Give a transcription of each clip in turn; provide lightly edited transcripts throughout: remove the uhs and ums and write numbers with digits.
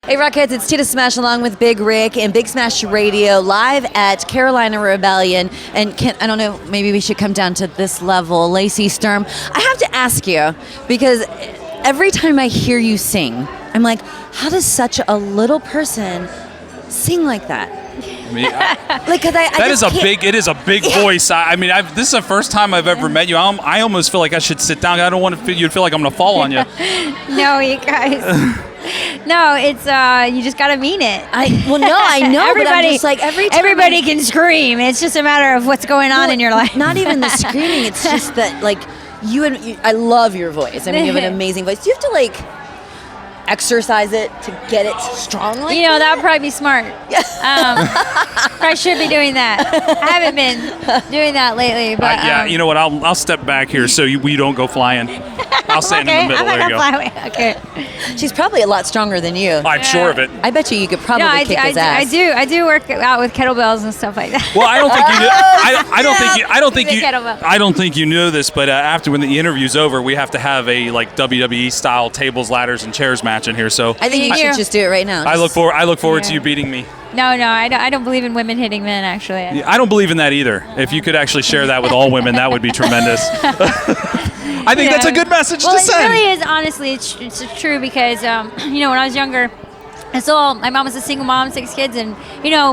Hey Rockheads, it's Tita Smash along with Big Rick and Big Smash Radio live at Carolina Rebellion. And I don't know, maybe we should come down to this level. Lacey Sturm, I have to ask you, because every time I hear you sing, I'm like, how does such a little person sing like that? I mean, It is a big voice. This is the first time I've ever met you. I almost feel like I should sit down. I don't want you to feel like I'm going to fall on you. No, you guys. No, it's you just gotta mean it. I know, but I'm just like everybody can scream. It's just a matter of what's going on in your life. Not even the screaming. It's just that I love your voice. I mean, you have an amazing voice. You have to exercise it to get it strong. That would probably be smart. Probably should be doing that. I haven't been doing that lately. But you know what? I'll step back here so we don't go flying. I'll stand in the middle. I'm not there you gonna go. fly away. Okay. She's probably a lot stronger than you. I'm sure of it. I bet you could probably kick his ass. I do work out with kettlebells and stuff like that. Well, I don't think you do. I don't think you know this, but after when the interview's over, we have to have a WWE style tables, ladders, and chairs match in here. So I think you should just do it right now. I look forward to you beating me. No, I don't believe in women hitting men, actually. I don't believe in that either. If you could actually share that with all women, that would be tremendous. I think that's a good message to send. Well, it really is, honestly. It's true because, when I was younger, my mom was a single mom, 6 kids, and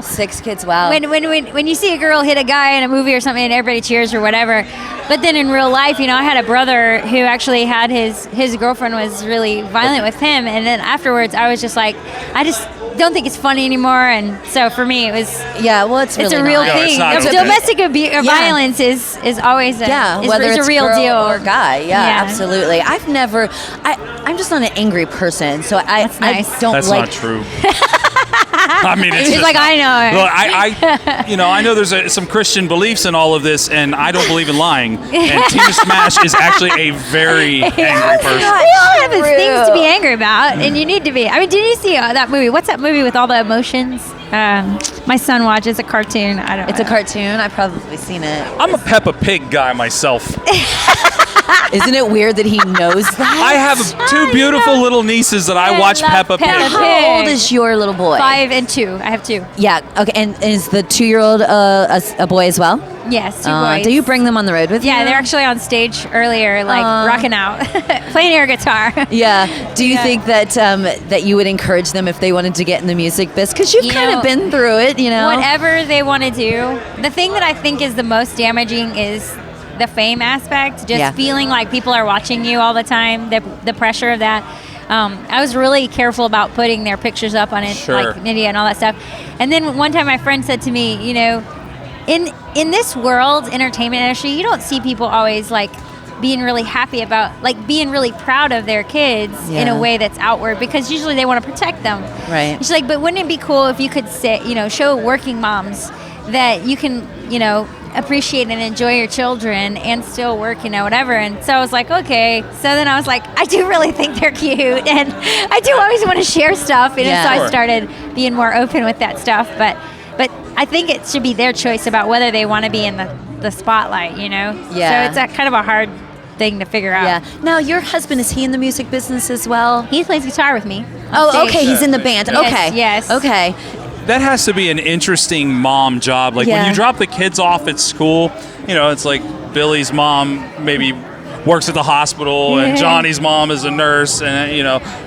6 kids. Wow. When you see a girl hit a guy in a movie or something, and everybody cheers or whatever, but then in real life, I had a brother who actually had his girlfriend was really violent with him, and then afterwards, I was just like, I just don't think it's funny anymore, and so for me, it was it's a real not. thing. No, Domestic violence is always whether it's a real girl deal or guy. Yeah, absolutely. I'm just not an angry person, so That's nice. I don't That's like. not true. I mean, it's He's like, I know. Well, I know there's some Christian beliefs in all of this, and I don't believe in lying. And Tina Smash is actually a very angry person. We all have things to be angry about, and you need to be. I mean, did you see that movie? What's that movie with all the emotions? My son watches a cartoon. It's a cartoon. I've probably seen it. I'm a Peppa Pig guy myself. Isn't it weird that he knows that? I have 2 beautiful little nieces that I watch Peppa Pig. How old is your little boy? 5 and 2. I have 2. Yeah. Okay. And is the 2-year-old a boy as well? Yes, 2 boys. Do you bring them on the road with you? Yeah, they're actually on stage earlier, rocking out, playing air guitar. Yeah. Do you think that you would encourage them if they wanted to get in the music business? Because you've kind of been through it, Whatever they want to do. The thing that I think is the most damaging is the fame aspect. Just feeling like people are watching you all the time. The pressure of that. I was really careful about putting their pictures up on it, like media and all that stuff. And then one time my friend said to me, in this world, entertainment industry, you don't see people always being really happy about, being really proud of their kids in a way that's outward, because usually they want to protect them. Right. She's like, but wouldn't it be cool if you could say, show working moms that you can, appreciate and enjoy your children and still work, whatever. And so I was like, okay. So then I was like, I do really think they're cute, and I do always want to share stuff. And so I started being more open with that stuff. But I think it should be their choice about whether they want to be in the spotlight, Yeah. So it's kind of a hard thing to figure out. Yeah. Now, your husband, is he in the music business as well? He plays guitar with me. Oh, okay. He's in the band. Yes, okay. Yes. Okay. That has to be an interesting mom job. When you drop the kids off at school, it's like Billy's mom maybe works at the hospital, and Johnny's mom is a nurse, and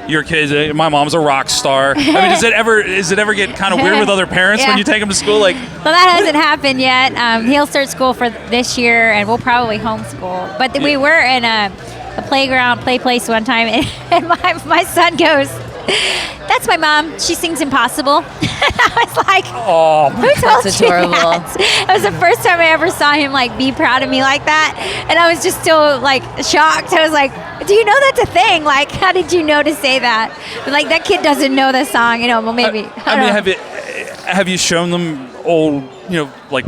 your kids. My mom's a rock star. I mean, does it ever get kind of weird with other parents when you take them to school? Well, that hasn't happened yet. He'll start school for this year, and we'll probably homeschool. But we were in a play place one time, and my son goes, "That's my mom. She sings Impossible." I was like, "Oh, who told that's you adorable." that? It was the first time I ever saw him be proud of me like that, and I was just still shocked. I was like, "Do you know that's a thing? How did you know to say that?" But that kid doesn't know the song, Well, maybe. Have you shown them old,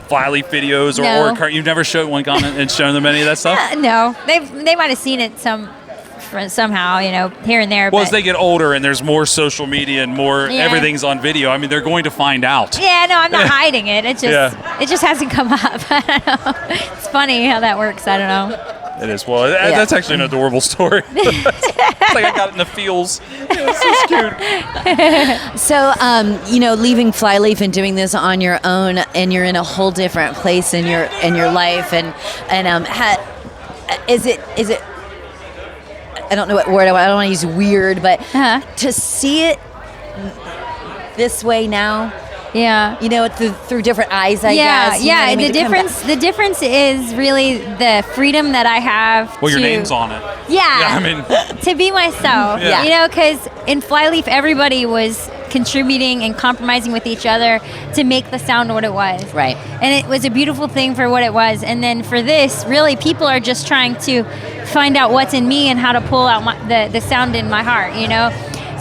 Filey videos or you've never gone and shown them any of that stuff? No, they might have seen it somehow, here and there. Well, as they get older and there's more social media and more everything's on video, I mean, they're going to find out. Yeah, no, I'm not hiding it. It just hasn't come up. I don't know. It's funny how that works. I don't know. It is. Well, that's actually an adorable story. It's like I got it in the feels. It's so cute. So, leaving Flyleaf and doing this on your own, and you're in a whole different place in your life, is it? I don't know what word I don't want to use. Weird, but to see it this way now. Yeah. Through different eyes, I guess. Yeah. The difference is really the freedom that I have. Well, your name's on it. Yeah. To be myself. Yeah. Because in Flyleaf, everybody was contributing and compromising with each other to make the sound what it was. Right. And it was a beautiful thing for what it was. And then for this, really, people are just trying to find out what's in me and how to pull out the sound in my heart,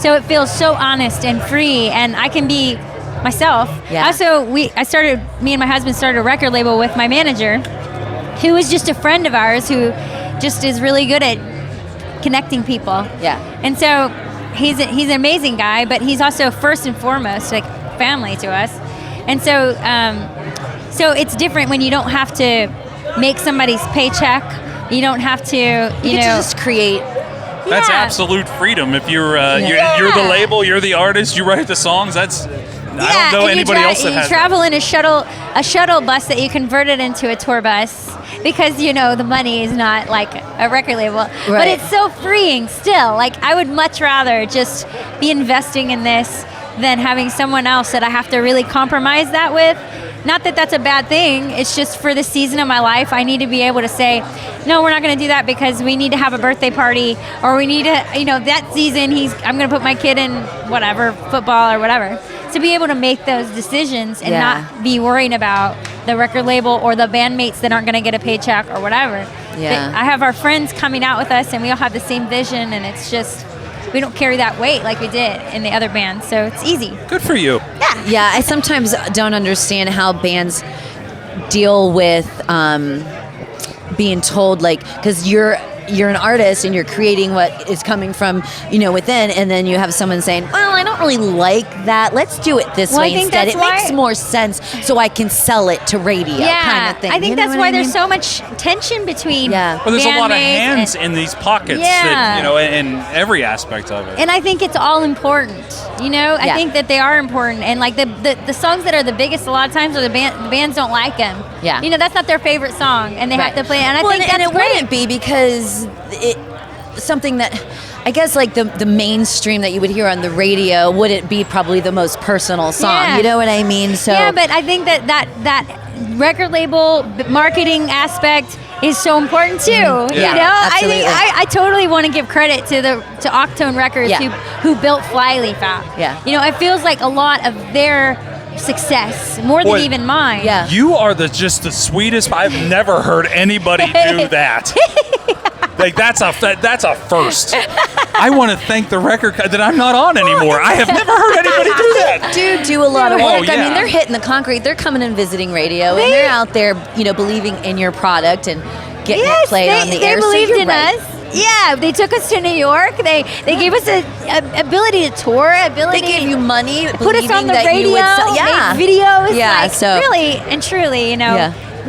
So it feels so honest and free, and I can be myself. Yeah. Also, me and my husband started a record label with my manager, who was just a friend of ours who just is really good at connecting people. Yeah. And so he's an amazing guy, but he's also first and foremost like family to us. And so so it's different when you don't have to make somebody's paycheck. You don't have to, you get to just create. That's absolute freedom. If you're the label, you're the artist, you write the songs. I don't know anybody else that has. You travel in a shuttle bus that you converted into a tour bus because the money is not like a record label, right. But it's so freeing still. Like I would much rather just be investing in this than having someone else that I have to really compromise that with. Not that that's a bad thing. It's just for the season of my life, I need to be able to say, no, we're not going to do that because we need to have a birthday party, or we need to, that season I'm going to put my kid in whatever, football or whatever. To be able to make those decisions and not be worrying about the record label or the bandmates that aren't going to get a paycheck or whatever. Yeah. I have our friends coming out with us, and we all have the same vision, and it's just, we don't carry that weight like we did in the other bands, so it's easy. Good for you. Yeah, I sometimes don't understand how bands deal with being told, because you're an artist and you're creating what is coming from within, and then you have someone saying, well, I don't really like that, let's do it this way instead. It makes more sense so I can sell it to radio, kind of thing. I think that's why there's so much tension between well, there's a lot of hands in these pockets that, in every aspect of it. And I think it's all important. I think that they are important, and like the songs that are the biggest a lot of times are the bands don't like them. Yeah. That's not their favorite song, and they have to play it. And I think and that's it wouldn't be because something that I guess like the mainstream that you would hear on the radio wouldn't be probably the most personal song. You know what I mean? So but I think that record label marketing aspect is so important too. Absolutely. I totally want to give credit to Octone Records who built Flyleaf out. It feels like a lot of their success more than even mine. You are just the sweetest. I've never heard anybody do that. Like that's a first. I want to thank the record that I'm not on anymore. I have never heard anybody do that. Do a lot of work. Oh, yeah. I mean, they're hitting the concrete. They're coming and visiting radio, and they're out there, believing in your product and getting it played on the air. They believed in right. us. Yeah, they took us to New York. They gave us a ability to tour. They gave you money, put us on the radio. Made videos. Yeah, so really and truly,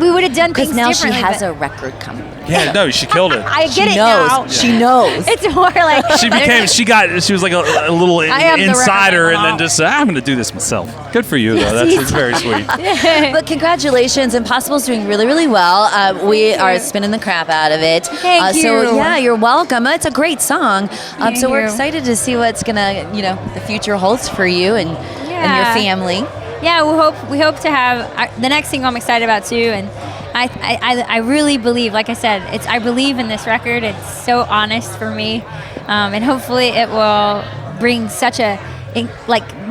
we would have done things differently. Because now she has a record company. Yeah, no, she killed it. I get it now. She knows. It's more like she was like a little insider, and then just said, I'm going to do this myself. Good for you, though. That's very sweet. But congratulations, Impossible's doing really, really well. We are spinning the crap out of it. Thank you. So yeah, you're welcome. It's a great song. So we're you. excited to see what's gonna, the future holds for you and your family. Yeah, we hope to have the next single I'm excited about too, and I really believe, like I said, I believe in this record. It's so honest for me, and hopefully it will bring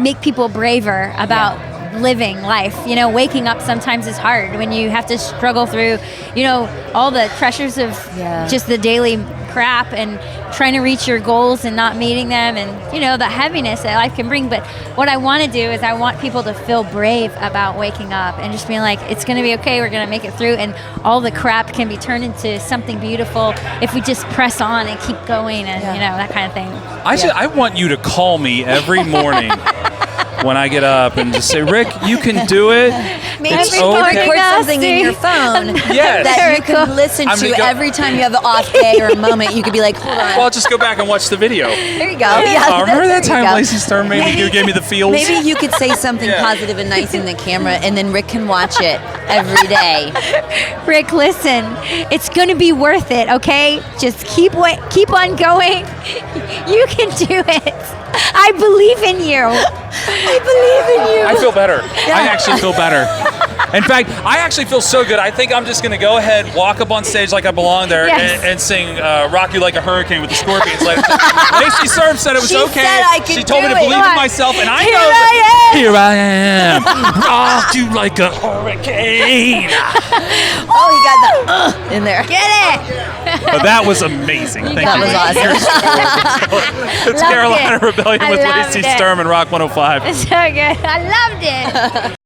make people braver about living life. Waking up sometimes is hard when you have to struggle through, all the pressures of just the daily crap and trying to reach your goals and not meeting them, and the heaviness that life can bring. But what I want to do is I want people to feel brave about waking up and just being like, it's going to be okay, we're going to make it through, and all the crap can be turned into something beautiful if we just press on and keep going, and that kind of thing. I want you to call me every morning when I get up and just say, Rick, you can do it. Maybe It's you can okay. record something in your phone Yes. that you can listen I'm to gonna go- every time you have an off day or a moment. You could be like, hold on. Well, I'll just go back and watch the video. There you go. Yeah, Remember that there you time go. Lacey Sturm gave me the feels? Maybe you could say something positive and nice in the camera, and then Rick can watch it every day. Rick, listen, it's going to be worth it, okay? Just keep on going. You can do it. I believe in you. I believe in you. I feel better. I actually feel better. In fact, I actually feel so good. I think I'm just going to go ahead, walk up on stage like I belong there, Yes. and sing Rock You Like a Hurricane with the Scorpions. Lacey Sturm said it was She okay. said I could She told me to do it. believe in myself, and I Here know I am. Here I am. Rock you like a hurricane. Oh, you got the in there. Get it. But that was amazing. Thank That you. was awesome. It's Loved Carolina it. Rebellion I with loved Lacey it. Sturm and Rock 105. So good. I loved it.